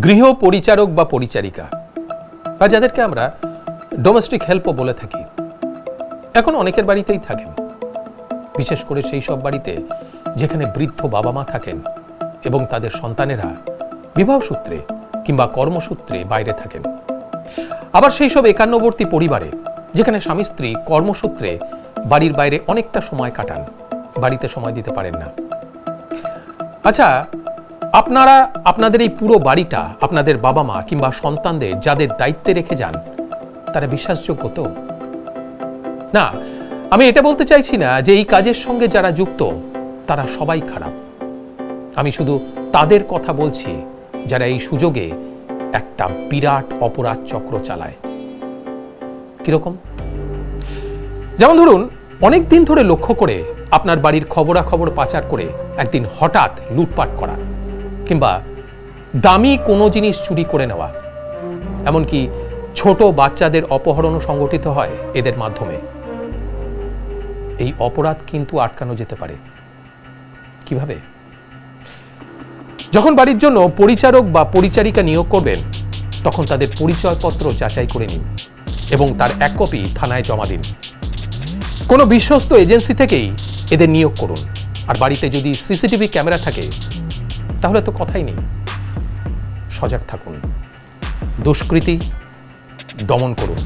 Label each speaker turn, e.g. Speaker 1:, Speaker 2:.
Speaker 1: গৃহ পরিচারক বা পরিচারিকা বা যাদেরকে আমরা ডোমেস্টিক হেল্পও বলে থাকি, এখন অনেকের বাড়িতেই থাকেন, বিশেষ করে সেই সব বাড়িতে যেখানে বৃদ্ধ বাবা মা থাকেন এবং তাদের সন্তানেরা বিবাহ সূত্রে কিংবা কর্মসূত্রে বাইরে থাকেন। আবার সেই সব একান্নবর্তী পরিবারে যেখানে স্বামী স্ত্রী কর্মসূত্রে বাড়ির বাইরে অনেকটা সময় কাটান, বাড়িতে সময় দিতে পারেন না। আচ্ছা, আপনারা আপনাদের এই পুরো বাড়িটা আপনাদের বাবা মা কিংবা সন্তানদের যাদের দায়িত্বে রেখে যান, তারা বিশ্বাসযোগ্য তো? না, আমি এটা বলতে চাইছি না যে এই কাজের সঙ্গে যারা যুক্ত তারা সবাই খারাপ। আমি শুধু তাদের কথা বলছি যারা এই সুযোগে একটা বিরাট অপরাধ চক্র চালায়। কিরকম? যেমন ধরুন, অনেক দিন ধরে লক্ষ্য করে আপনার বাড়ির খবরাখবর পাচার করে একদিন হঠাৎ লুটপাট করা, কিংবা দামি কোনো জিনিস চুরি করে নেওয়া, এমনকি ছোট বাচ্চাদের অপহরণও সংগঠিত হয় এদের মাধ্যমে। এই অপরাধ কিন্তু আটকানো যেতে পারে। কিভাবে? যখন বাড়ির জন্য পরিচারক বা পরিচারিকা নিয়োগ করবেন, তখন তাদের পরিচয়পত্র যাচাই করে নিন এবং তার এক কপি থানায় জমা দিন। কোনো বিশ্বস্ত এজেন্সি থেকেই এদের নিয়োগ করুন। আর বাড়িতে যদি সিসিটিভি ক্যামেরা থাকে তাহলে তো কথাই নেই। সজাগ থাকুন, দুষ্কৃতি দমন করুন।